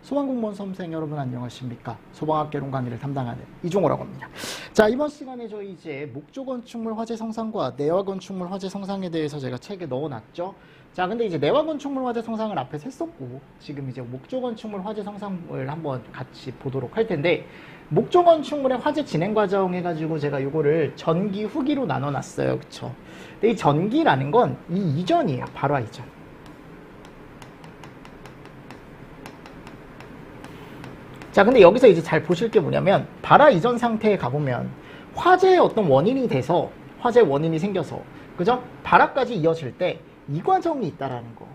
소방공무원 수험생 여러분 안녕하십니까? 소방학개론 강의를 담당하는 이종호라고 합니다. 자, 이번 시간에 저희 이제 목조건축물 화재 성상과 내화건축물 화재 성상에 대해서 제가 책에 넣어놨죠. 자, 근데 이제 내화건축물 화재 성상을 앞에서 했었고, 지금 이제 목조건축물 화재 성상을 한번 같이 보도록 할 텐데, 목조건축물의 화재 진행 과정 해가지고 제가 요거를 전기, 후기로 나눠놨어요. 그쵸? 근데 이 전기라는 건 이 이전이에요. 발화 이전. 자, 근데 여기서 이제 잘 보실 게 뭐냐면, 발화 이전 상태에 가보면, 화재의 어떤 원인이 돼서, 화재 원인이 생겨서, 그죠? 발화까지 이어질 때, 이 과정이 있다라는 거.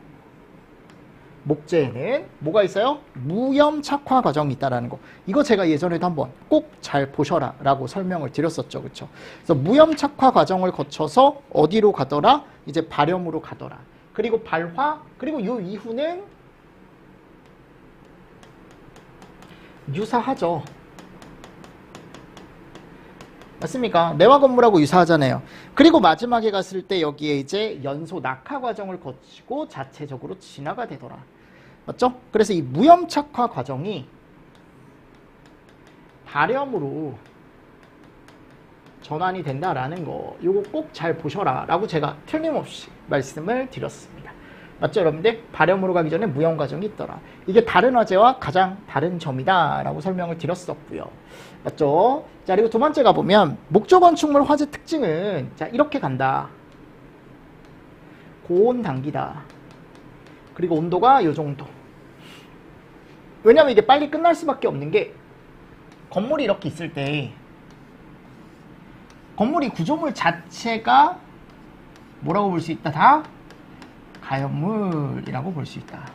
목재에는 뭐가 있어요? 무염 착화 과정이 있다라는 거. 이거 제가 예전에도 한번 꼭 잘 보셔라 라고 설명을 드렸었죠. 그쵸? 그래서 무염 착화 과정을 거쳐서 어디로 가더라? 이제 발염으로 가더라. 그리고 발화, 그리고 요 이후는 유사하죠. 맞습니까? 내화 건물하고 유사하잖아요. 그리고 마지막에 갔을 때 여기에 이제 연소 낙하 과정을 거치고 자체적으로 진화가 되더라. 맞죠? 그래서 이 무염 착화 과정이 발염으로 전환이 된다라는 거, 요거 꼭 잘 보셔라 라고 제가 틀림없이 말씀을 드렸습니다. 맞죠, 여러분들? 발염으로 가기 전에 무염 과정이 있더라. 이게 다른 화재와 가장 다른 점이다 라고 설명을 드렸었고요. 맞죠? 자, 그리고 두 번째 가보면 목조건축물 화재 특징은 자, 이렇게 간다. 고온 단기다. 그리고 온도가 요 정도. 왜냐면 이게 빨리 끝날 수밖에 없는 게, 건물이 이렇게 있을 때 건물이 구조물 자체가 뭐라고 볼 수 있다? 다 가연물이라고 볼 수 있다.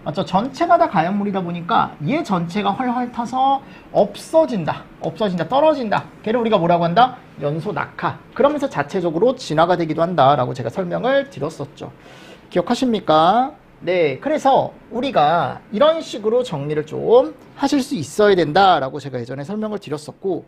맞죠? 전체가 다 가연물이다 보니까 얘 전체가 훨훨 타서 없어진다, 떨어진다. 걔를 우리가 뭐라고 한다? 연소 낙하. 그러면서 자체적으로 진화가 되기도 한다라고 제가 설명을 드렸었죠. 기억하십니까? 네, 그래서 우리가 이런 식으로 정리를 좀 하실 수 있어야 된다라고 제가 예전에 설명을 드렸었고,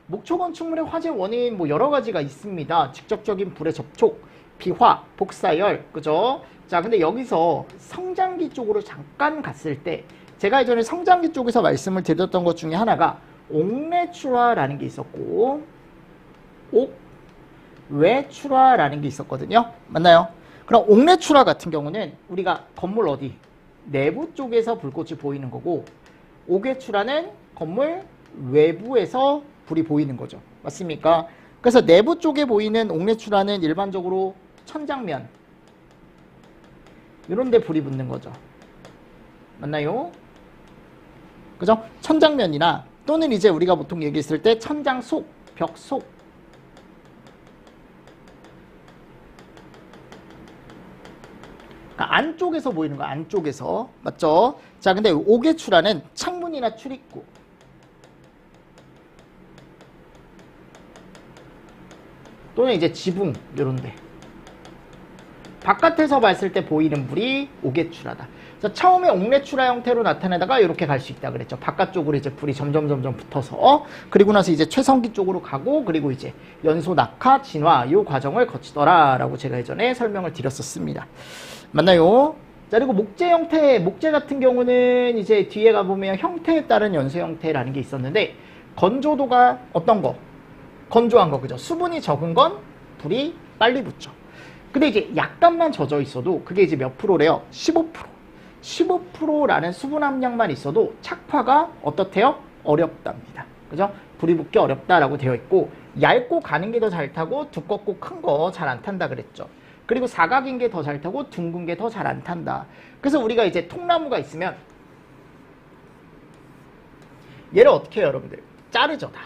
목조건축물의 화재 원인 뭐 여러 가지가 있습니다. 직접적인 불의 접촉, 비화, 복사열, 그죠? 자, 근데 여기서 성장기 쪽으로 잠깐 갔을 때, 제가 예전에 성장기 쪽에서 말씀을 드렸던 것 중에 하나가 옥내출화라는 게 있었고, 옥외출화라는 게 있었거든요. 맞나요? 그럼 옥내출화 같은 경우는 우리가 건물 어디? 내부 쪽에서 불꽃이 보이는 거고, 옥외출화는 건물 외부에서 불이 보이는 거죠. 맞습니까? 그래서 내부 쪽에 보이는 옥내출화는 일반적으로 천장면, 이런 데 불이 붙는 거죠. 맞나요? 그죠? 천장면이나 또는 이제 우리가 보통 얘기했을 때 천장 속, 벽 속, 그러니까 안쪽에서 보이는 거, 안쪽에서. 맞죠? 자, 근데 옥외출화는 창문이나 출입구, 또는 이제 지붕, 요런데 바깥에서 봤을 때 보이는 불이 옥외출화다. 그래서 처음에 옥내출화 형태로 나타내다가 이렇게 갈 수 있다 그랬죠. 바깥쪽으로 이제 불이 점점 붙어서, 그리고 나서 이제 최성기 쪽으로 가고, 그리고 이제 연소 낙하, 진화, 요 과정을 거치더라라고 제가 예전에 설명을 드렸었습니다. 맞나요? 자, 그리고 목재 형태, 목재 같은 경우는 이제 뒤에 가보면 형태에 따른 연소 형태라는 게 있었는데, 건조도가 어떤 거? 건조한 거, 그죠? 수분이 적은 건 불이 빨리 붙죠. 근데 이제 약간만 젖어 있어도 그게 이제 몇 프로래요? 15%. 15%라는 수분 함량만 있어도 착화가 어떻대요? 어렵답니다. 그죠? 불이 붙기 어렵다라고 되어 있고, 얇고 가는 게 더 잘 타고 두껍고 큰 거 잘 안 탄다 그랬죠. 그리고 사각인 게 더 잘 타고 둥근 게 더 잘 안 탄다. 그래서 우리가 이제 통나무가 있으면 얘를 어떻게 해요, 여러분들? 자르죠, 다.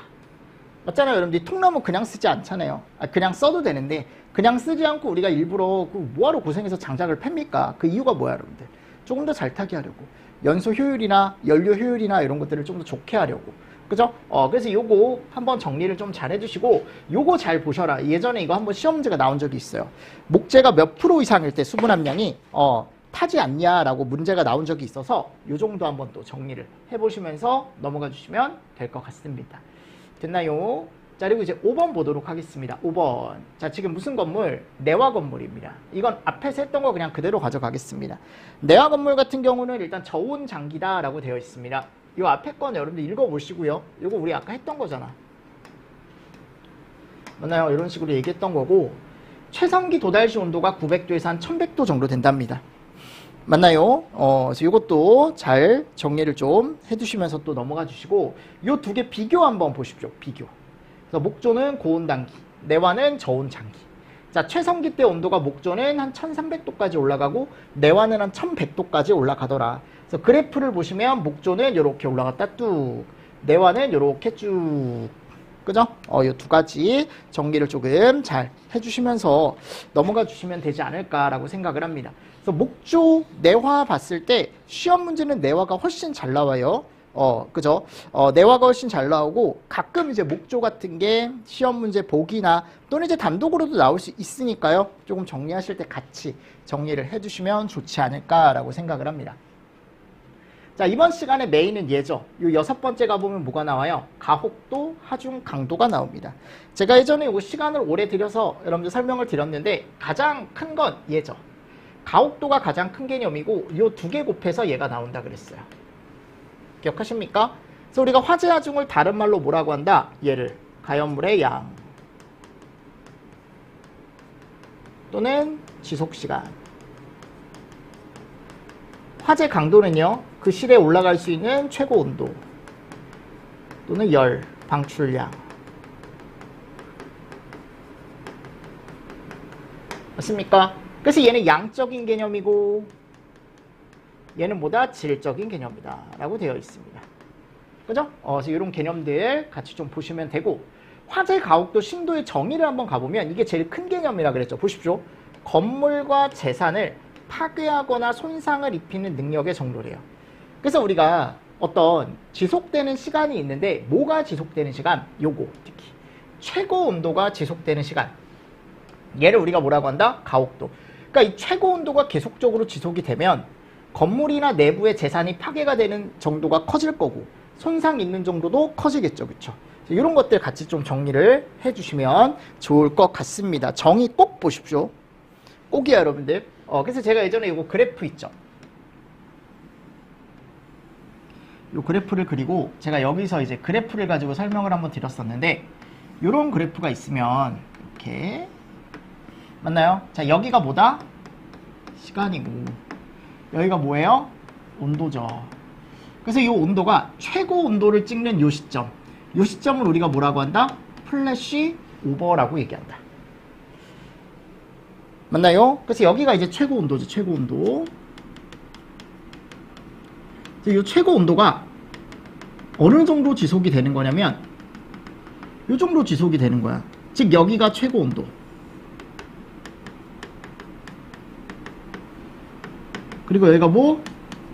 맞잖아요, 여러분들. 통나무 그냥 쓰지 않잖아요. 그냥 써도 되는데, 그냥 쓰지 않고 우리가 일부러 뭐하러 고생해서 장작을 팹니까? 그 이유가 뭐야, 여러분들? 조금 더 잘 타게 하려고. 연소 효율이나 연료 효율이나 이런 것들을 좀 더 좋게 하려고. 그죠? 그래서 요거 한번 정리를 좀 잘 해주시고, 요거 잘 보셔라. 예전에 이거 한번 시험 문제가 나온 적이 있어요. 목재가 몇 프로 이상일 때 수분 함량이 타지 않냐라고 문제가 나온 적이 있어서, 요 정도 한번 또 정리를 해보시면서 넘어가 주시면 될 것 같습니다. 됐나요? 자, 그리고 이제 5번 보도록 하겠습니다. 5번. 자, 지금 무슨 건물? 내화 건물입니다. 이건 앞에서 했던 거 그냥 그대로 가져가겠습니다. 내화 건물 같은 경우는 일단 저온 장기다라고 되어 있습니다. 이 앞에 건 여러분들 읽어보시고요. 이거 우리 아까 했던 거잖아. 맞나요? 이런 식으로 얘기했던 거고, 최상기 도달시 온도가 900도에서 한 1100도 정도 된답니다. 맞나요? 그래서 이것도 잘 정리를 좀 해두시면서 또 넘어가 주시고, 이 두 개 비교 한번 보십시오. 비교. 그래서 목조는 고온단기, 내화는 저온장기. 자, 최성기 때 온도가 목조는 한 1300도까지 올라가고 내화는 한 1100도까지 올라가더라. 그래서 그래프를 보시면 목조는 이렇게 올라갔다 뚝, 내화는 이렇게 쭉. 그죠? 이 두 가지 정리를 조금 잘 해주시면서 넘어가 주시면 되지 않을까라고 생각을 합니다. 그래서 목조, 내화 봤을 때 시험 문제는 내화가 훨씬 잘 나와요. 그죠? 내화가 훨씬 잘 나오고, 가끔 이제 목조 같은 게 시험 문제 보기나 또는 이제 단독으로도 나올 수 있으니까요. 조금 정리하실 때 같이 정리를 해주시면 좋지 않을까라고 생각을 합니다. 자, 이번 시간의 메인은 얘죠. 요 6번째 가보면 뭐가 나와요? 가혹도, 하중, 강도가 나옵니다. 제가 예전에 요 시간을 오래 들여서 여러분들 설명을 드렸는데, 가장 큰 건 얘죠. 가혹도가 가장 큰 개념이고, 요 두 개 곱해서 얘가 나온다 그랬어요. 기억하십니까? 그래서 우리가 화재 하중을 다른 말로 뭐라고 한다? 얘를 가연물의 양 또는 지속시간. 화재 강도는요, 그 실에 올라갈 수 있는 최고 온도 또는 열, 방출량. 맞습니까? 그래서 얘는 양적인 개념이고, 얘는 뭐다? 질적인 개념이다 라고 되어 있습니다. 그죠? 그래서 이런 개념들 같이 좀 보시면 되고, 화재 가혹도 심도의 정의를 한번 가보면 이게 제일 큰 개념이라 그랬죠. 보십시오. 건물과 재산을 파괴하거나 손상을 입히는 능력의 정도래요. 그래서 우리가 어떤 지속되는 시간이 있는데, 뭐가 지속되는 시간? 요거 특히 최고 온도가 지속되는 시간, 얘를 우리가 뭐라고 한다? 가혹도. 그러니까 이 최고 온도가 계속적으로 지속이 되면 건물이나 내부의 재산이 파괴가 되는 정도가 커질 거고, 손상 있는 정도도 커지겠죠. 그렇죠? 이런 것들 같이 좀 정리를 해주시면 좋을 것 같습니다. 정의 꼭 보십시오. 꼭이야 여러분들. 그래서 제가 예전에 이거 그래프 있죠. 이 그래프를 그리고 제가 여기서 이제 그래프를 가지고 설명을 한번 드렸었는데, 이런 그래프가 있으면 이렇게 맞나요? 자, 여기가 뭐다? 시간이고, 여기가 뭐예요? 온도죠. 그래서 이 온도가 최고 온도를 찍는 이 시점, 이 시점을 우리가 뭐라고 한다? 플래시 오버라고 얘기한다. 맞나요? 그래서 여기가 이제 최고 온도죠. 최고 온도. 이 최고 온도가 어느 정도 지속이 되는 거냐면 이 정도 지속이 되는 거야. 즉 여기가 최고 온도. 그리고 여기가 뭐?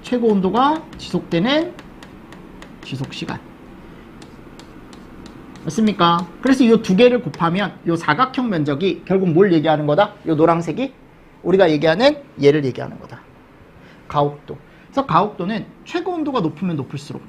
최고 온도가 지속되는 지속시간. 맞습니까? 그래서 이 두 개를 곱하면 이 사각형 면적이 결국 뭘 얘기하는 거다? 이 노란색이 우리가 얘기하는 얘를 얘기하는 거다. 가혹도. 그래서 가혹도는 최고 온도가 높으면 높을수록,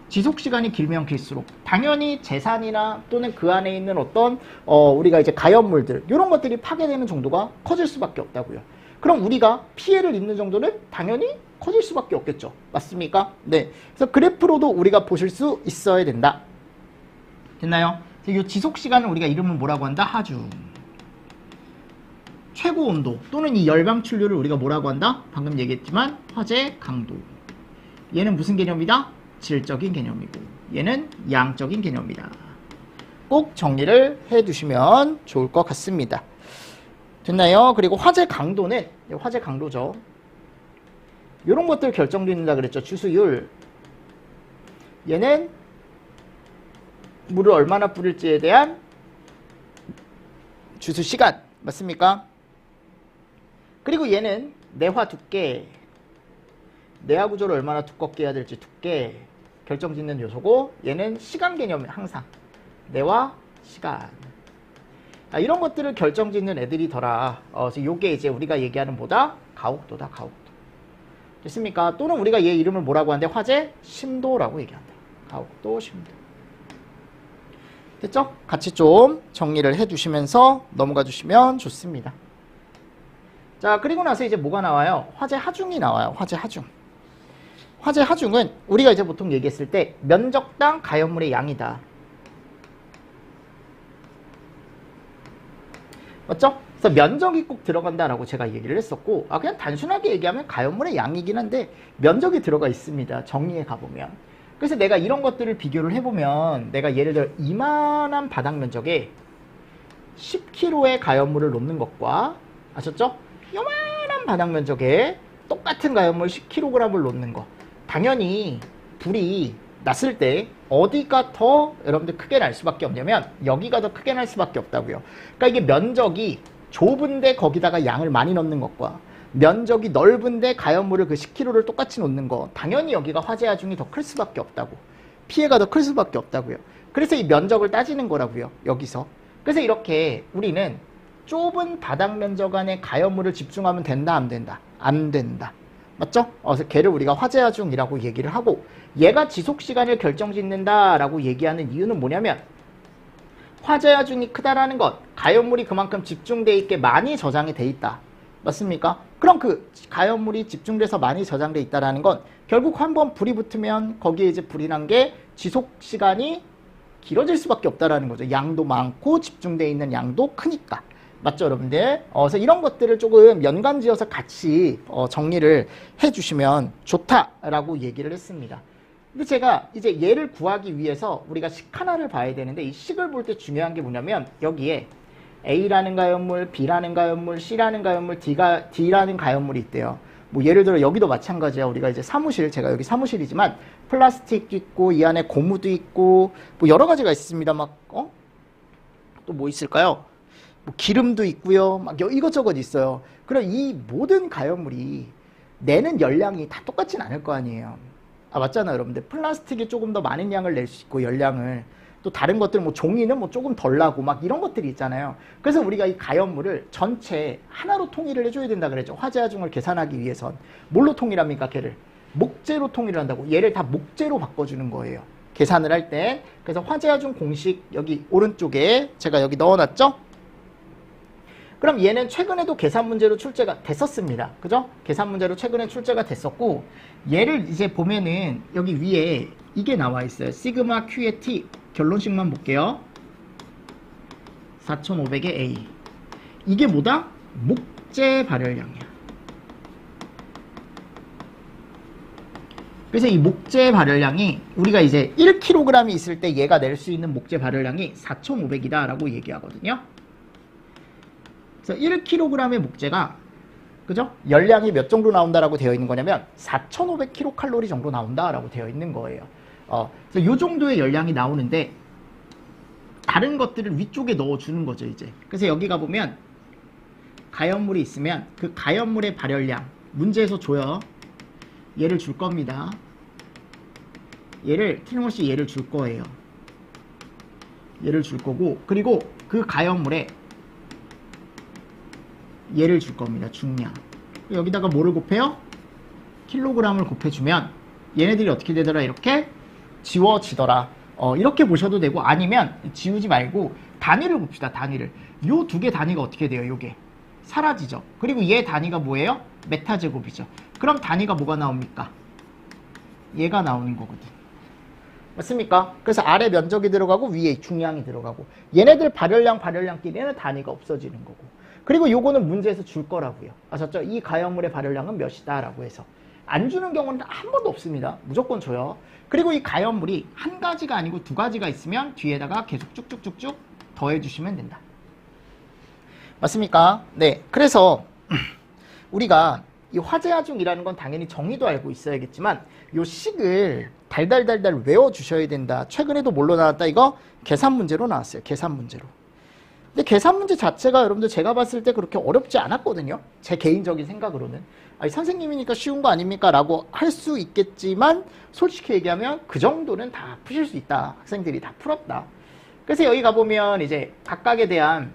지속시간이 길면 길수록 당연히 재산이나 또는 그 안에 있는 어떤 우리가 이제 가연물들, 이런 것들이 파괴되는 정도가 커질 수밖에 없다고요. 그럼 우리가 피해를 입는 정도는 당연히 커질 수밖에 없겠죠. 맞습니까? 네. 그래서 그래프로도 우리가 보실 수 있어야 된다. 됐나요? 이 지속시간을 우리가 이름을 뭐라고 한다? 하중. 최고 온도 또는 이 열방출류를 우리가 뭐라고 한다? 방금 얘기했지만 화재 강도. 얘는 무슨 개념이다? 질적인 개념이고, 얘는 양적인 개념이다. 꼭 정리를 해두시면 좋을 것 같습니다. 됐나요? 그리고 화재 강도는, 화재 강도죠. 이런 것들 결정된다 그랬죠. 주수율. 얘는 물을 얼마나 뿌릴지에 대한 주수시간. 맞습니까? 그리고 얘는 내화 두께, 내화 구조를 얼마나 두껍게 해야 될지 두께 결정짓는 요소고, 얘는 시간 개념이 항상 내화 시간. 이런 것들을 결정짓는 애들이더라. 요게 이제 우리가 얘기하는 뭐다? 가혹도다. 가혹도. 됐습니까? 또는 우리가 얘 이름을 뭐라고 하는데 화재 심도라고 얘기한다. 가혹도 심도. 됐죠? 같이 좀 정리를 해주시면서 넘어가 주시면 좋습니다. 자, 그리고 나서 이제 뭐가 나와요? 화재 하중이 나와요. 화재 하중. 화재 하중은 우리가 이제 보통 얘기했을 때 면적당 가연물의 양이다. 맞죠? 그래서 면적이 꼭 들어간다라고 제가 얘기를 했었고, 그냥 단순하게 얘기하면 가연물의 양이긴 한데 면적이 들어가 있습니다. 정리에 가보면. 그래서 내가 이런 것들을 비교를 해보면, 내가 예를 들어 이만한 바닥 면적에 10kg의 가연물을 놓는 것과, 아셨죠? 요만한 바닥 면적에 똑같은 가연물 10kg을 놓는 거, 당연히 불이 났을 때 어디가 더 여러분들 크게 날 수밖에 없냐면 여기가 더 크게 날 수밖에 없다고요. 그러니까 이게 면적이 좁은데 거기다가 양을 많이 넣는 것과 면적이 넓은데 가연물을 그 10kg를 똑같이 놓는 거, 당연히 여기가 화재 하중이 더 클 수밖에 없다고, 피해가 더 클 수밖에 없다고요. 그래서 이 면적을 따지는 거라고요, 여기서. 그래서 이렇게 우리는 좁은 바닥 면적 안에 가연물을 집중하면 된다, 안 된다? 안 된다. 맞죠? 그래서 걔를 우리가 화재 하중이라고 얘기를 하고, 얘가 지속시간을 결정짓는다라고 얘기하는 이유는 뭐냐면, 화재 하중이 크다라는 것, 가연물이 그만큼 집중돼 있게 많이 저장이 돼 있다. 맞습니까? 그럼 그 가연물이 집중돼서 많이 저장돼 있다라는 건 결국 한번 불이 붙으면 거기에 이제 불이 난 게 지속시간이 길어질 수밖에 없다라는 거죠. 양도 많고 집중돼 있는 양도 크니까. 맞죠, 여러분들? 그래서 이런 것들을 조금 연관지어서 같이 정리를 해주시면 좋다라고 얘기를 했습니다. 근데 제가 이제 얘를 구하기 위해서 우리가 식 하나를 봐야 되는데, 이 식을 볼 때 중요한 게 뭐냐면 여기에 A라는 가연물, B라는 가연물, C라는 가연물, D라는 가연물이 있대요. 뭐 예를 들어 여기도 마찬가지야. 우리가 이제 사무실, 제가 여기 사무실이지만 플라스틱도 있고 이 안에 고무도 있고 뭐 여러 가지가 있습니다. 막 또 뭐 있을까요? 뭐 기름도 있고요. 막 이것저것 있어요. 그럼 이 모든 가연물이 내는 열량이 다 똑같진 않을 거 아니에요. 맞잖아요, 여러분들. 플라스틱이 조금 더 많은 양을 낼 수 있고 열량을, 또 다른 것들 뭐 종이는 뭐 조금 덜 나고 막 이런 것들이 있잖아요. 그래서 우리가 이 가연물을 전체 하나로 통일을 해줘야 된다 그랬죠. 화재 하중을 계산하기 위해선. 뭘로 통일합니까? 걔를 목재로 통일을 한다고. 얘를 다 목재로 바꿔주는 거예요, 계산을 할 때. 그래서 화재 하중 공식 여기 오른쪽에 제가 여기 넣어놨죠. 그럼 얘는 최근에도 계산 문제로 출제가 됐었습니다. 그죠? 계산 문제로 최근에 출제가 됐었고, 얘를 이제 보면은 여기 위에 이게 나와 있어요. 시그마 Q의 T. 결론식만 볼게요. 4500의 A. 이게 뭐다? 목재 발열량이야. 그래서 이 목재 발열량이 우리가 이제 1kg이 있을 때 얘가 낼 수 있는 목재 발열량이 4500이다 라고 얘기하거든요. 그래서 1kg의 목재가, 그죠? 열량이 몇 정도 나온다라고 되어 있는 거냐면 4500kcal 정도 나온다라고 되어 있는 거예요. 그래서 요 정도의 열량이 나오는데 다른 것들을 위쪽에 넣어주는 거죠, 이제. 그래서 여기 가보면 가연물이 있으면 그 가연물의 발열량, 문제에서 줘요. 얘를 줄 겁니다. 얘를, 틀림없이 얘를 줄 거예요. 얘를 줄 거고, 그리고 그 가연물에 얘를 줄 겁니다. 중량. 여기다가 뭐를 곱해요? 킬로그램을 곱해주면 얘네들이 어떻게 되더라? 이렇게 지워지더라. 이렇게 보셔도 되고, 아니면 지우지 말고 단위를 봅시다. 단위를. 요 두 개 단위가 어떻게 돼요? 요게 사라지죠. 그리고 얘 단위가 뭐예요? 메타제곱이죠. 그럼 단위가 뭐가 나옵니까? 얘가 나오는 거거든. 맞습니까? 그래서 아래 면적이 들어가고 위에 중량이 들어가고, 얘네들 발열량끼리는 단위가 없어지는 거고, 그리고 요거는 문제에서 줄 거라고요. 아셨죠? 이 가연물의 발열량은 몇이다 라고 해서. 안 주는 경우는 한 번도 없습니다. 무조건 줘요. 그리고 이 가연물이 한 가지가 아니고 두 가지가 있으면 뒤에다가 계속 쭉쭉쭉쭉 더해 주시면 된다. 맞습니까? 네. 그래서 우리가 이 화재 하중이라는 건 당연히 정의도 알고 있어야겠지만 요 식을 달달달달 외워주셔야 된다. 최근에도 뭘로 나왔다? 이거 계산 문제로 나왔어요. 계산 문제로. 근데 계산 문제 자체가 여러분들 제가 봤을 때 그렇게 어렵지 않았거든요. 제 개인적인 생각으로는. 아니, 선생님이니까 쉬운 거 아닙니까? 라고 할 수 있겠지만 솔직히 얘기하면 그 정도는 다 푸실 수 있다. 학생들이 다 풀었다. 그래서 여기 가보면 이제 각각에 대한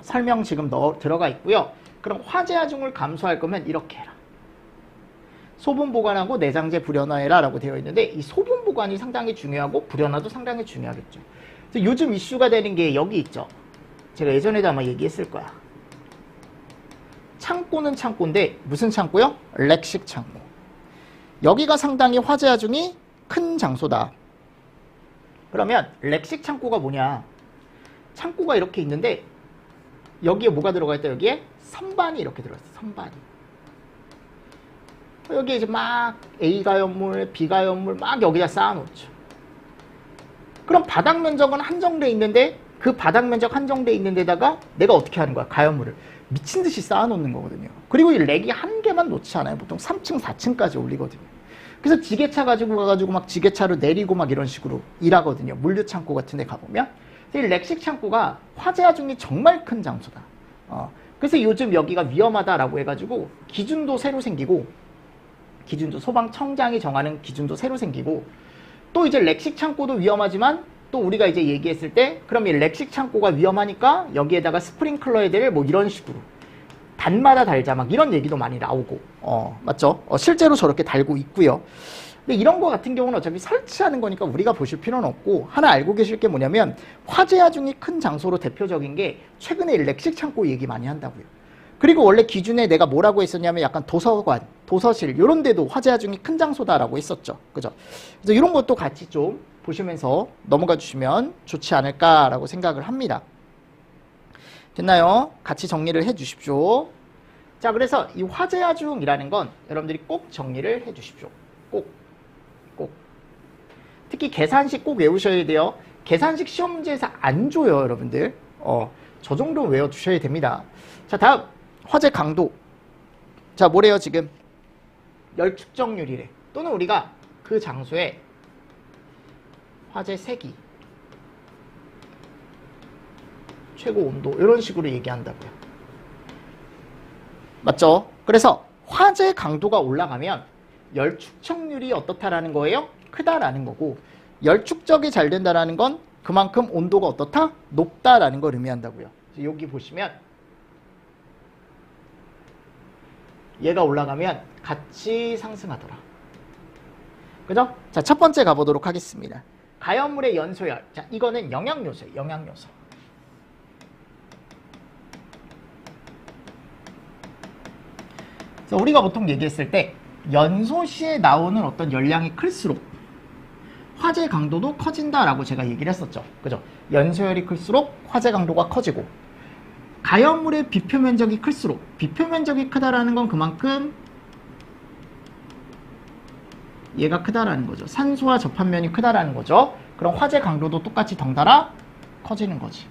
설명 지금 들어가 있고요. 그럼 화재 하중을 감소할 거면 이렇게 해라. 소분 보관하고 내장재 불연화해라 라고 되어 있는데, 이 소분 보관이 상당히 중요하고 불연화도 상당히 중요하겠죠. 그래서 요즘 이슈가 되는 게 여기 있죠. 제가 예전에도 아마 얘기했을 거야. 창고는 창고인데 무슨 창고요? 렉식 창고. 여기가 상당히 화재 하중이 큰 장소다. 그러면 렉식 창고가 뭐냐? 창고가 이렇게 있는데 여기에 뭐가 들어가 있다? 여기에 선반이 이렇게 들어있어. 선반이. 여기에 이제 막 A 가연물, B 가연물 막 여기다 쌓아놓죠. 그럼 바닥 면적은 한정돼 있는데 그 바닥 면적 한정돼 있는 데다가 내가 어떻게 하는 거야? 가연물을 미친 듯이 쌓아놓는 거거든요. 그리고 이 렉이 한 개만 놓지 않아요. 보통 3층, 4층까지 올리거든요. 그래서 지게차 가지고 가가지고 막 지게차로 내리고 막 이런 식으로 일하거든요. 물류 창고 같은 데 가보면. 이 렉식 창고가 화재 하중이 정말 큰 장소다. 그래서 요즘 여기가 위험하다라고 해가지고 기준도 새로 생기고, 기준도 소방청장이 정하는 기준도 새로 생기고, 또 이제 렉식 창고도 위험하지만 또 우리가 이제 얘기했을 때 그럼 이 렉식 창고가 위험하니까 여기에다가 스프링클러 헤드를 뭐 이런 식으로 단마다 달자 막 이런 얘기도 많이 나오고 맞죠? 실제로 저렇게 달고 있고요. 근데 이런 거 같은 경우는 어차피 설치하는 거니까 우리가 보실 필요는 없고, 하나 알고 계실 게 뭐냐면 화재 하중이 큰 장소로 대표적인 게 최근에 렉식 창고 얘기 많이 한다고요. 그리고 원래 기준에 내가 뭐라고 했었냐면 약간 도서관, 도서실 이런 데도 화재 하중이 큰 장소다라고 했었죠. 그죠? 그래서 이런 것도 같이 좀 보시면서 넘어가 주시면 좋지 않을까라고 생각을 합니다. 됐나요? 같이 정리를 해 주십시오. 자, 그래서 이 화재 하중이라는 건 여러분들이 꼭 정리를 해 주십시오. 꼭. 특히 계산식 꼭 외우셔야 돼요. 계산식 시험 문제에서 안 줘요, 여러분들. 저 정도 외워두셔야 됩니다. 자, 다음. 화재 강도. 자, 뭐래요, 지금? 열 축적률이래. 또는 우리가 그 장소에 화재 세기, 최고 온도, 이런 식으로 얘기한다고요. 맞죠? 그래서 화재 강도가 올라가면 열 축적률이 어떻다라는 거예요? 크다라는 거고, 열 축적이 잘 된다라는 건 그만큼 온도가 어떻다? 높다라는 걸 의미한다고요. 여기 보시면 얘가 올라가면 같이 상승하더라. 그죠? 자, 첫 번째 가보도록 하겠습니다. 가연물의 연소열. 자, 이거는 영향요소예요. 영향요소. 그래서 우리가 보통 얘기했을 때 연소 시에 나오는 어떤 열량이 클수록 화재 강도도 커진다라고 제가 얘기를 했었죠. 그죠? 연소열이 클수록 화재 강도가 커지고, 가연물의 비표 면적이 클수록, 비표 면적이 크다라는 건 그만큼 얘가 크다라는 거죠. 산소와 접합면이 크다라는 거죠. 그럼 화재 강도도 똑같이 덩달아 커지는 거지.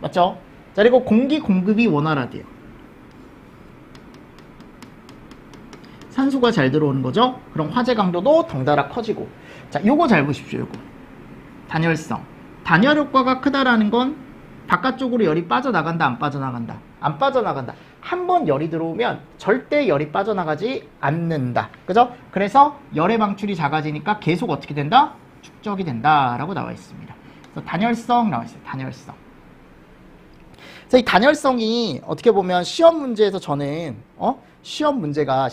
맞죠? 자, 그리고 공기 공급이 원활하대요. 산소가 잘 들어오는 거죠. 그럼 화재 강도도 덩달아 커지고. 자, 요거 잘 보십시오. 요거 단열성. 단열 효과가 크다라는 건 바깥쪽으로 열이 빠져나간다, 안 빠져나간다? 안 빠져나간다. 한 번 열이 들어오면 절대 열이 빠져나가지 않는다. 그죠? 그래서 열의 방출이 작아지니까 계속 어떻게 된다? 축적이 된다라고 나와 있습니다. 그래서 단열성 나와 있어요. 단열성. 그래서 이 단열성이 어떻게 보면 시험 문제에서 저는 시험 문제가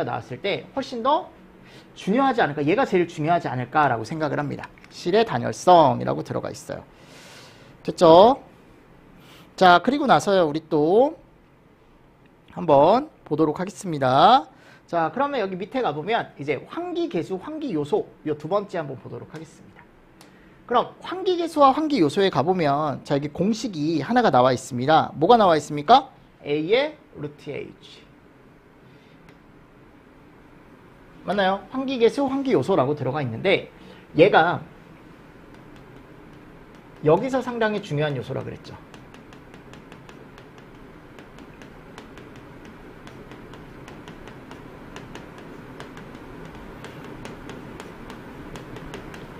나왔을 때 훨씬 더 중요하지 않을까? 얘가 제일 중요하지 않을까라고 생각을 합니다. 실의 단열성이라고 들어가 있어요. 됐죠? 자, 그리고 나서요, 우리 또 한번 보도록 하겠습니다. 자, 그러면 여기 밑에 가보면 이제 환기계수, 환기요소 이 두 번째 한번 보도록 하겠습니다. 그럼 환기계수와 환기요소에 가보면 자, 여기 공식이 하나가 나와 있습니다. 뭐가 나와 있습니까? A의 루트 H. 맞나요? 환기계수, 환기요소라고 들어가 있는데 얘가 여기서 상당히 중요한 요소라 그랬죠.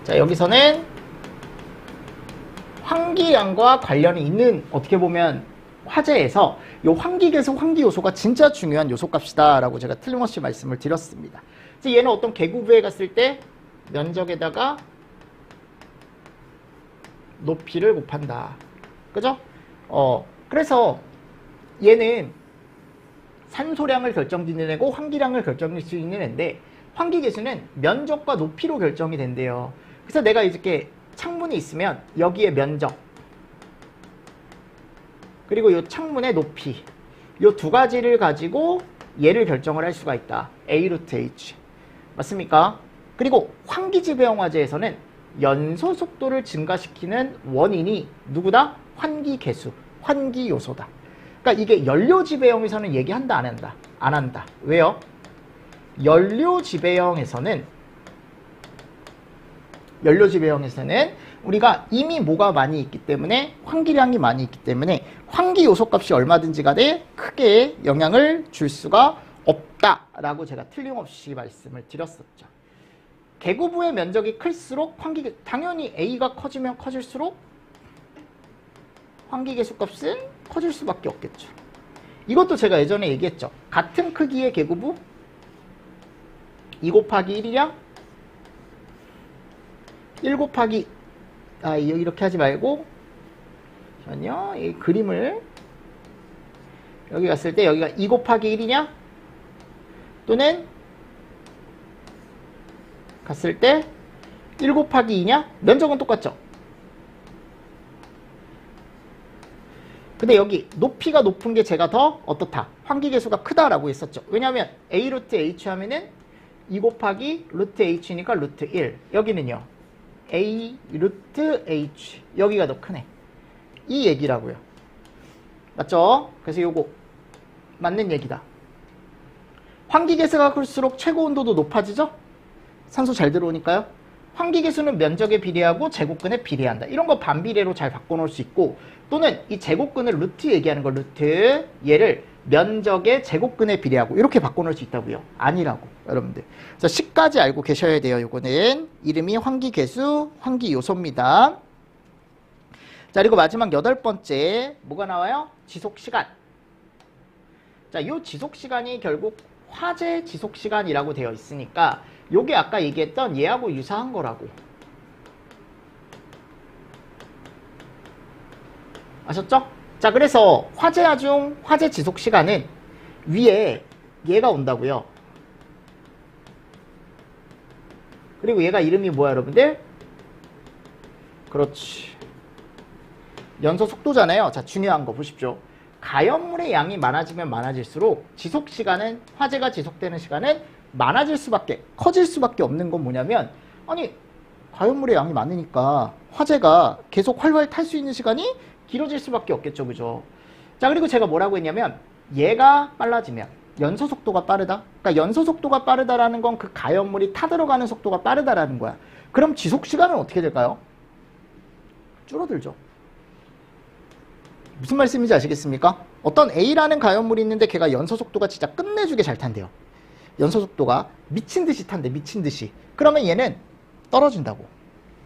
자, 여기서는 환기량과 관련이 있는 어떻게 보면 화재에서 이 환기계수, 환기요소가 진짜 중요한 요소값이다 라고 제가 틀림없이 말씀을 드렸습니다. 그래서 얘는 어떤 계구부에 갔을 때 면적에다가 높이를 곱한다. 그죠? 그래서 얘는 산소량을 결정짓는 애고 환기량을 결정짓을 수 있는 애인데 환기계수는 면적과 높이로 결정이 된대요. 그래서 내가 이렇게 창문이 있으면 여기에 면적 그리고 이 창문의 높이 이 두 가지를 가지고 얘를 결정을 할 수가 있다. A 루트 H 맞습니까? 그리고 환기지배형 화재에서는 연소 속도를 증가시키는 원인이 누구다? 환기계수, 환기요소다. 그러니까 이게 연료지배형에서는 얘기한다 안 한다? 안 한다. 왜요? 연료지배형에서는 우리가 이미 뭐가 많이 있기 때문에 환기량이 많이 있기 때문에 환기 요소 값이 얼마든지 간에 크게 영향을 줄 수가 없다라고 제가 틀림없이 말씀을 드렸었죠. 계구부의 면적이 클수록 당연히 A가 커지면 커질수록 환기계수 값은 커질 수밖에 없겠죠. 이것도 제가 예전에 얘기했죠. 같은 크기의 계구부 2 곱하기 1이냐 1 곱하기 이렇게 하지 말고 잠시만요. 이 그림을 여기 갔을 때 여기가 2 곱하기 1이냐 또는 갔을 때 1 곱하기 2냐 면적은 똑같죠. 근데 여기 높이가 높은 게 제가 더 어떻다 환기계수가 크다라고 했었죠. 왜냐하면 A 루트 H 하면은 2 곱하기 루트 H니까 루트 1 여기는요 A 루트 H 여기가 더 크네 이 얘기라고요. 맞죠? 그래서 요거 맞는 얘기다. 환기계수가 클수록 최고 온도도 높아지죠? 산소 잘 들어오니까요. 환기계수는 면적에 비례하고 제곱근에 비례한다. 이런 거 반비례로 잘 바꿔놓을 수 있고 또는 이 제곱근을 루트 얘기하는 거 루트 얘를 면적의 제곱근에 비례하고 이렇게 바꿔놓을 수 있다고요. 아니라고 여러분들. 그래서 식까지 알고 계셔야 돼요. 요거는 이름이 환기계수, 환기요소입니다. 자 그리고 마지막 8번째 뭐가 나와요? 지속시간. 자, 요 지속시간이 결국 화재 지속시간이라고 되어 있으니까 요게 아까 얘기했던 얘하고 유사한 거라고. 아셨죠? 자, 그래서 화재하중 화재 지속시간은 위에 얘가 온다고요. 그리고 얘가 이름이 뭐야 여러분들? 그렇지. 연소 속도잖아요. 자, 중요한 거 보십시오. 가연물의 양이 많아지면 많아질수록 지속시간은 화재가 지속되는 시간은 많아질 수밖에 커질 수밖에 없는 건 뭐냐면 아니 가연물의 양이 많으니까 화재가 계속 활활 탈 수 있는 시간이 길어질 수밖에 없겠죠. 그죠? 자 그리고 제가 뭐라고 했냐면 얘가 빨라지면 연소 속도가 빠르다. 그러니까 연소 속도가 빠르다라는 건 그 가연물이 타들어가는 속도가 빠르다라는 거야. 그럼 지속시간은 어떻게 될까요? 줄어들죠. 무슨 말씀인지 아시겠습니까? 어떤 A라는 가연물이 있는데 걔가 연소 속도가 진짜 끝내주게 잘 탄대요. 연소 속도가 미친 듯이 탄대, 미친 듯이. 그러면 얘는 떨어진다고.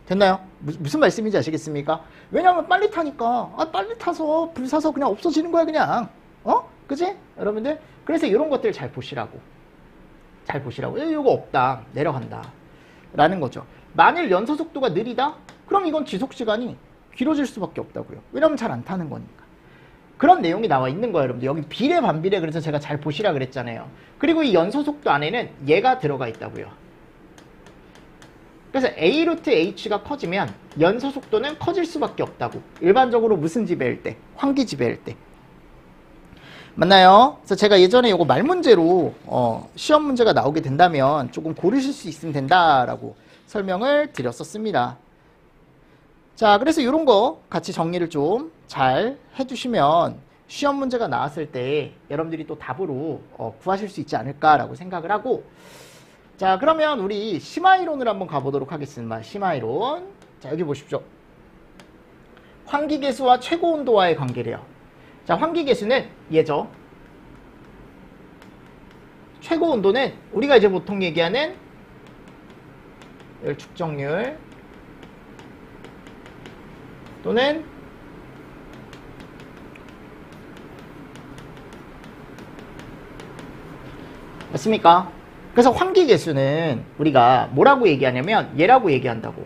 됐나요? 무슨 말씀인지 아시겠습니까? 왜냐하면 빨리 타니까 빨리 타서 불사서 그냥 없어지는 거야 그냥. 그지? 여러분들? 그래서 이런 것들 잘 보시라고. 잘 보시라고. 이거 없다. 내려간다. 라는 거죠. 만일 연소 속도가 느리다? 그럼 이건 지속시간이 길어질 수밖에 없다고요. 왜냐면 잘 안 타는 거니까. 그런 내용이 나와 있는 거예요, 여러분들. 여기 비례, 반비례 그래서 제가 잘 보시라 그랬잖아요. 그리고 이 연소 속도 안에는 얘가 들어가 있다고요. 그래서 A 루트 H가 커지면 연소 속도는 커질 수밖에 없다고. 일반적으로 무슨 지배일 때? 환기 지배일 때. 맞나요? 그래서 제가 예전에 이거 말문제로 시험 문제가 나오게 된다면 조금 고르실 수 있으면 된다라고 설명을 드렸었습니다. 자, 그래서 이런 거 같이 정리를 좀 잘 해주시면 시험 문제가 나왔을 때 여러분들이 또 답으로 구하실 수 있지 않을까라고 생각을 하고, 자, 그러면 우리 심화이론을 한번 가보도록 하겠습니다. 심화이론. 자, 여기 보십시오. 환기계수와 최고온도와의 관계래요. 자, 환기계수는 얘죠. 최고온도는 우리가 이제 보통 얘기하는 열 축적률 또는 맞습니까? 그래서 환기계수는 우리가 뭐라고 얘기하냐면 얘라고 얘기한다고.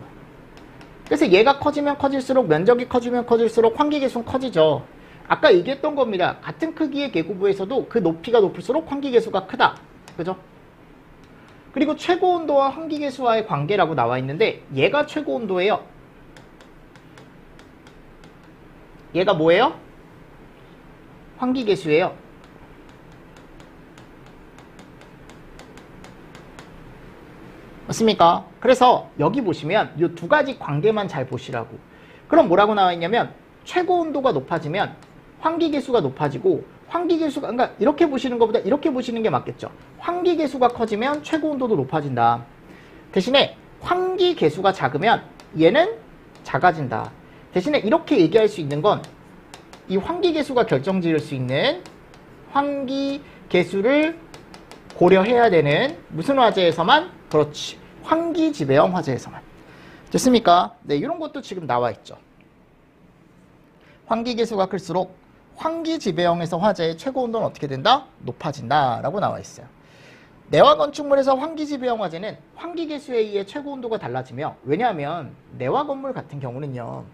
그래서 얘가 커지면 커질수록 면적이 커지면 커질수록 환기계수는 커지죠. 아까 얘기했던 겁니다. 같은 크기의 계구부에서도 그 높이가 높을수록 환기계수가 크다. 그죠? 그리고 최고온도와 환기계수와의 관계라고 나와 있는데 얘가 최고온도예요. 얘가 뭐예요? 환기계수예요. 맞습니까? 그래서 여기 보시면 이 두 가지 관계만 잘 보시라고. 그럼 뭐라고 나와 있냐면 최고 온도가 높아지면 환기계수가 높아지고, 환기계수가, 그러니까 이렇게 보시는 것보다 이렇게 보시는 게 맞겠죠. 환기계수가 커지면 최고 온도도 높아진다. 대신에 환기계수가 작으면 얘는 작아진다. 대신에 이렇게 얘기할 수 있는 건 이 환기계수가 결정지을 수 있는 환기계수를 고려해야 되는 무슨 화재에서만? 그렇지, 환기지배형 화재에서만. 됐습니까? 네, 이런 것도 지금 나와 있죠. 환기계수가 클수록 환기지배형에서 화재의 최고 온도는 어떻게 된다? 높아진다 라고 나와 있어요. 내화 건축물에서 환기지배형 화재는 환기계수에 의해 최고 온도가 달라지며, 왜냐하면 내화 건물 같은 경우는요,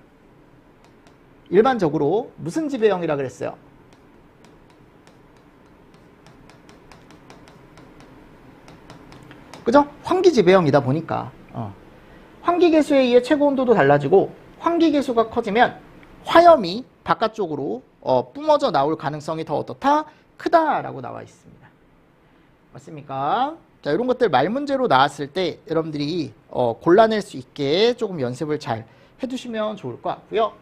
일반적으로 무슨 지배형이라 그랬어요? 그죠? 환기지배형이다 보니까 환기계수에 의해 최고 온도도 달라지고, 환기계수가 커지면 화염이 바깥쪽으로 뿜어져 나올 가능성이 더 어떻다? 크다라고 나와 있습니다. 맞습니까? 자, 이런 것들 말 문제로 나왔을 때 여러분들이 골라낼 수 있게 조금 연습을 잘 해두시면 좋을 것 같고요.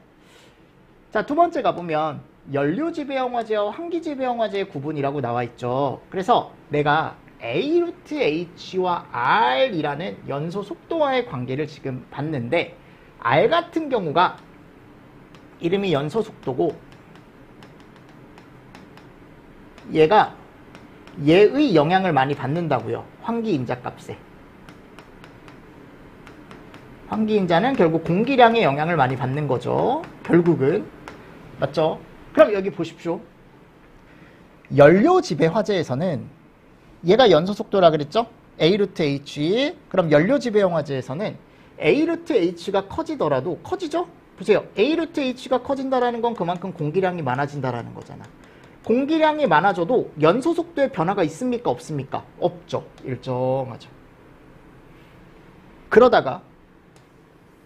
자, 두 번째 가보면 연료지배형 화재와 환기지배형 화재의 구분이라고 나와 있죠. 그래서 내가 A 루트 H와 R이라는 연소 속도와의 관계를 지금 봤는데, R 같은 경우가 이름이 연소 속도고, 얘가 얘의 영향을 많이 받는다고요. 환기인자 값에. 환기인자는 결국 공기량의 영향을 많이 받는 거죠. 결국은. 맞죠? 그럼 여기 보십시오. 연료지배 화재에서는 얘가 연소속도라 그랬죠? A 루트 H. 그럼 연료지배형 화재에서는 A 루트 H가 커지더라도, 커지죠? 보세요. A 루트 H가 커진다라는 건 그만큼 공기량이 많아진다라는 거잖아. 공기량이 많아져도 연소속도에 변화가 있습니까? 없습니까? 없죠. 일정하죠. 그러다가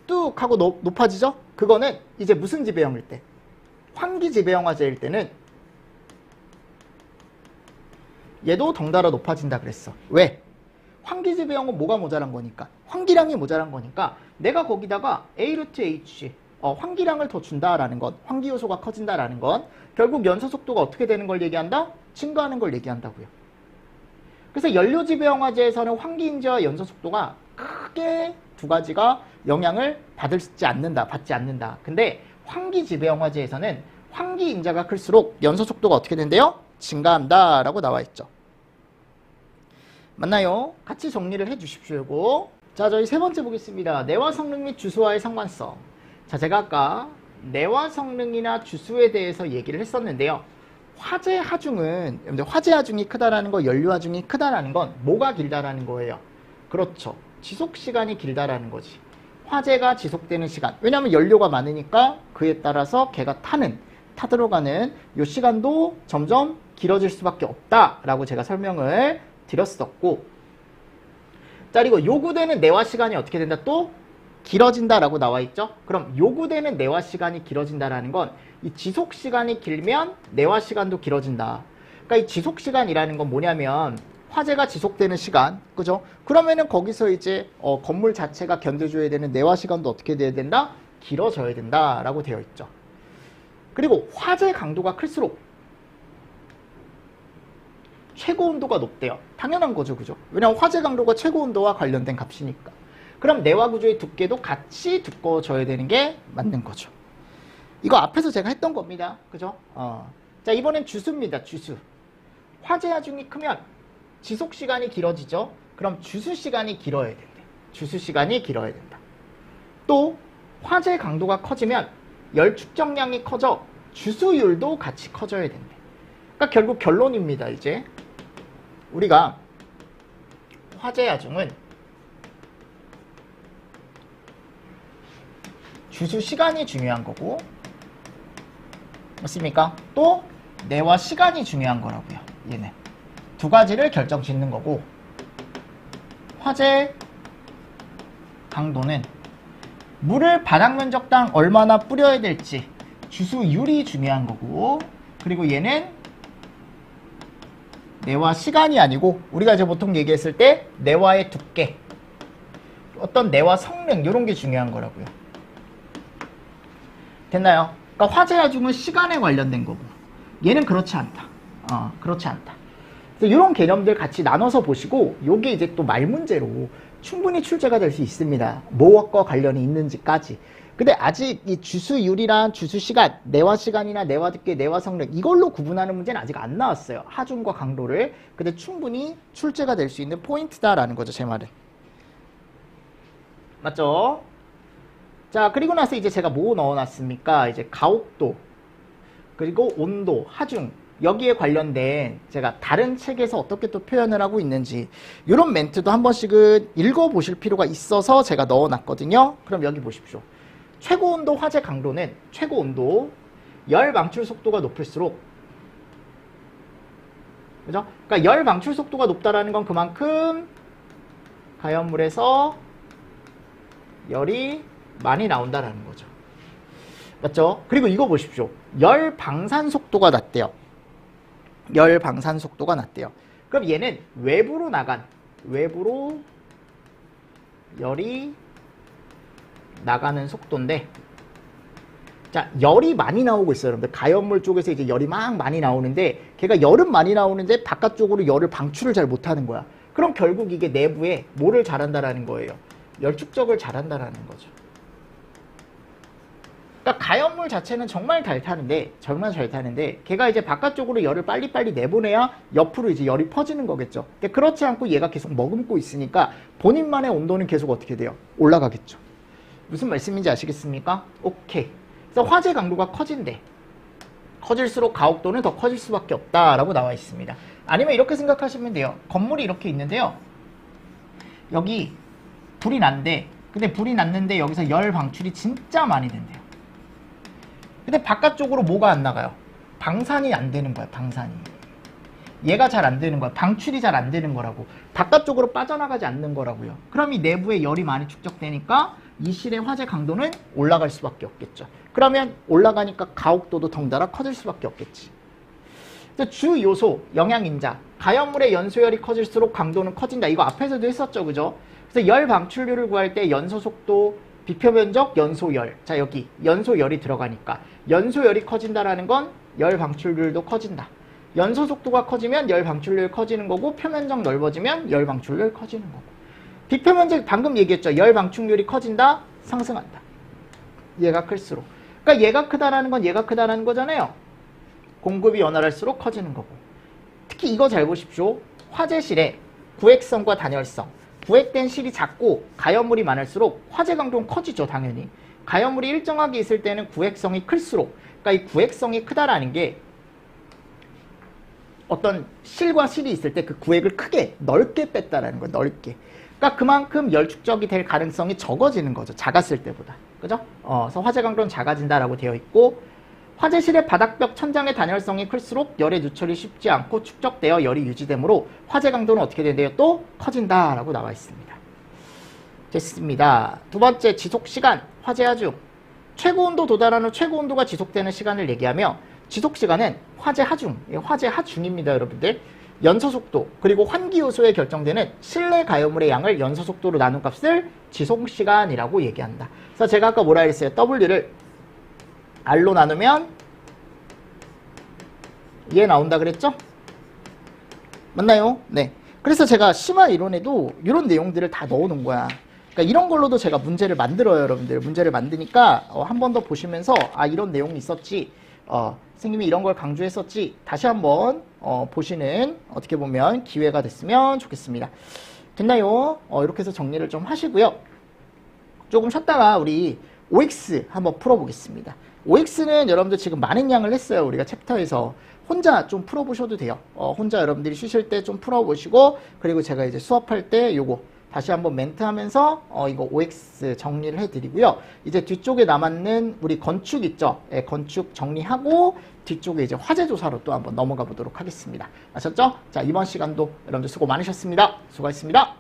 뚝 하고 높아지죠? 그거는 이제 무슨 지배형일 때? 환기지배형 화재일 때는 얘도 덩달아 높아진다 그랬어. 왜? 환기지배형은 뭐가 모자란 거니까? 환기량이 모자란 거니까 내가 거기다가 A 루트 H, 환기량을 더 준다라는 건, 환기요소가 커진다라는 건 결국 연소속도가 어떻게 되는 걸 얘기한다? 증가하는 걸 얘기한다고요. 그래서 연료지배형 화재에서는 환기인자와 연소속도가 크게 두 가지가 영향을 받지 않는다. 근데 환기지배형 화재에서는 환기인자가 클수록 연소속도가 어떻게 된대요? 증가한다 라고 나와 있죠. 맞나요? 같이 정리를 해 주십시오. 이거. 자, 저희 세 번째 보겠습니다. 내화 성능 및 주수와의 상관성. 자, 제가 아까 내화 성능이나 주수에 대해서 얘기를 했었는데요. 화재 하중은, 화재 하중이 크다라는 거, 연료 하중이 크다라는 건 뭐가 길다라는 거예요? 그렇죠. 지속 시간이 길다라는 거지. 화재가 지속되는 시간. 왜냐하면 연료가 많으니까 그에 따라서 걔가 타들어가는 이 시간도 점점 길어질 수밖에 없다라고 제가 설명을 드렸었고, 자, 그리고 요구되는 내화 시간이 어떻게 된다? 또 길어진다라고 나와 있죠. 그럼 요구되는 내화 시간이 길어진다라는 건 이 지속 시간이 길면 내화 시간도 길어진다. 그러니까 이 지속 시간이라는 건 뭐냐면 화재가 지속되는 시간, 그죠? 그러면은 거기서 이제 건물 자체가 견뎌줘야 되는 내화 시간도 어떻게 돼야 된다? 길어져야 된다라고 되어 있죠. 그리고 화재 강도가 클수록 최고 온도가 높대요. 당연한 거죠, 그죠? 왜냐하면 화재 강도가 최고 온도와 관련된 값이니까. 그럼 내화 구조의 두께도 같이 두꺼워져야 되는 게 맞는 거죠. 이거 앞에서 제가 했던 겁니다, 그죠? 자, 이번엔 주수입니다. 주수. 화재 하중이 크면 지속 시간이 길어지죠. 그럼 주수 시간이 길어야 된대. 주수 시간이 길어야 된다. 또 화재 강도가 커지면 열 축적량이 커져 주수율도 같이 커져야 된대. 그러니까 결국 결론입니다. 이제 우리가 화재 하중은 주수 시간이 중요한 거고, 맞습니까? 또 내화 시간이 중요한 거라고요. 얘는 두 가지를 결정 짓는 거고, 화재 강도는 물을 바닥 면적당 얼마나 뿌려야 될지 주수율이 중요한 거고, 그리고 얘는 내와 시간이 아니고 우리가 이제 보통 얘기했을 때 내와의 두께, 어떤 내와 성능 이런 게 중요한 거라고요. 됐나요? 그러니까 화재 하중은 시간에 관련된 거고 얘는 그렇지 않다. 그렇지 않다. 그래서 이런 개념들 같이 나눠서 보시고 요게 이제 또 말 문제로 충분히 출제가 될 수 있습니다. 뭐와 관련이 있는지까지. 근데 아직 이 주수율이랑 주수시간, 내와 시간이나 내와 두께, 내와 성능 이걸로 구분하는 문제는 아직 안 나왔어요. 하중과 강도를. 근데 충분히 출제가 될 수 있는 포인트다라는 거죠, 제 말은. 맞죠? 자, 그리고 나서 이제 제가 뭐 넣어놨습니까? 이제 가옥도, 그리고 온도, 하중, 여기에 관련된 제가 다른 책에서 어떻게 또 표현을 하고 있는지 이런 멘트도 한 번씩은 읽어보실 필요가 있어서 제가 넣어놨거든요. 그럼 여기 보십시오. 최고 온도 화재 강도는 최고 온도, 열 방출 속도가 높을수록, 그죠? 그러니까 열 방출 속도가 높다라는 건 그만큼 가연물에서 열이 많이 나온다라는 거죠. 맞죠? 그리고 이거 보십시오. 열 방산 속도가 낮대요. 열 방산 속도가 낮대요. 그럼 얘는 외부로 열이 나가는 속도인데, 자, 열이 많이 나오고 있어요. 여러분들 가연물 쪽에서 이제 열이 막 많이 나오는데, 걔가 열은 많이 나오는데 바깥쪽으로 열을 방출을 잘 못하는 거야. 그럼 결국 이게 내부에 뭐를 잘한다라는 거예요? 열 축적을 잘한다라는 거죠. 그러니까 가연물 자체는 정말 잘 타는데 걔가 이제 바깥쪽으로 열을 빨리빨리 내보내야 옆으로 이제 열이 퍼지는 거겠죠. 근데 그렇지 않고 얘가 계속 머금고 있으니까 본인만의 온도는 계속 어떻게 돼요? 올라가겠죠. 무슨 말씀인지 아시겠습니까? 오케이. 그래서 화재 강도가 커진대. 커질수록 가옥도는 더 커질 수밖에 없다라고 나와 있습니다. 아니면 이렇게 생각하시면 돼요. 건물이 이렇게 있는데요. 여기 불이 난대. 근데 불이 났는데 여기서 열 방출이 진짜 많이 된대요. 근데 바깥쪽으로 뭐가 안 나가요? 방산이 안 되는 거야, 방산이. 얘가 잘 안 되는 거야. 방출이 잘 안 되는 거라고. 바깥쪽으로 빠져나가지 않는 거라고요. 그럼 이 내부에 열이 많이 축적되니까 이 실의 화재 강도는 올라갈 수밖에 없겠죠. 그러면 올라가니까 가옥도도 덩달아 커질 수밖에 없겠지. 주 요소, 영양인자. 가연물의 연소열이 커질수록 강도는 커진다. 이거 앞에서도 했었죠, 그죠? 그래서 열 방출률을 구할 때 연소 속도, 비표 면적, 연소열. 자, 여기 연소열이 들어가니까 연소열이 커진다라는 건 열 방출률도 커진다. 연소 속도가 커지면 열 방출률 커지는 거고, 표면적 넓어지면 열 방출률 커지는 거고. 비표 면적 방금 얘기했죠. 열 방출률이 커진다, 상승한다. 얘가 클수록. 그러니까 얘가 크다라는 건 얘가 크다라는 거잖아요. 공급이 원활할수록 커지는 거고. 특히 이거 잘 보십시오. 화재실의 구획성과 단열성. 구획된 실이 작고 가연물이 많을수록 화재 강도는 커지죠, 당연히. 가연물이 일정하게 있을 때는 구획성이 클수록, 그러니까 이 구획성이 크다라는 게 어떤 실과 실이 있을 때 그 구획을 크게 넓게 뺐다라는 거예요, 넓게. 그러니까 그만큼 열 축적이 될 가능성이 적어지는 거죠, 작았을 때보다. 그죠? 그래서 화재 강도는 작아진다라고 되어 있고, 화재실의 바닥벽 천장의 단열성이 클수록 열의 누출이 쉽지 않고 축적되어 열이 유지되므로 화재 강도는 어떻게 된대요? 또 커진다라고 나와 있습니다. 됐습니다. 두 번째, 지속시간, 화재 하중. 최고 온도 도달한 후 최고 온도가 지속되는 시간을 얘기하며, 지속시간은 화재 하중, 화재 하중입니다, 여러분들. 연소속도, 그리고 환기 요소에 결정되는 실내 가연물의 양을 연소속도로 나눈 값을 지속시간이라고 얘기한다. 그래서 제가 아까 뭐라 했어요? W를 R로 나누면 얘 나온다 그랬죠? 맞나요? 네. 그래서 제가 심화 이론에도 이런 내용들을 다 넣어놓은 거야. 그러니까 이런 걸로도 제가 문제를 만들어요, 여러분들. 문제를 만드니까 한 번 더 보시면서 아, 이런 내용이 있었지. 선생님이 이런 걸 강조했었지. 다시 한번 보시는, 어떻게 보면 기회가 됐으면 좋겠습니다. 됐나요? 이렇게 해서 정리를 좀 하시고요. 조금 쉬었다가 우리 OX 한번 풀어보겠습니다. OX는 여러분들 지금 많은 양을 했어요. 우리가 챕터에서. 혼자 좀 풀어보셔도 돼요. 혼자 여러분들이 쉬실 때 좀 풀어보시고, 그리고 제가 이제 수업할 때 요거 다시 한번 멘트 하면서 이거 OX 정리를 해드리고요. 이제 뒤쪽에 남았는 우리 건축 있죠? 예, 건축 정리하고 뒤쪽에 이제 화재조사로 또 한번 넘어가 보도록 하겠습니다. 아셨죠? 자, 이번 시간도 여러분들 수고 많으셨습니다. 수고하셨습니다.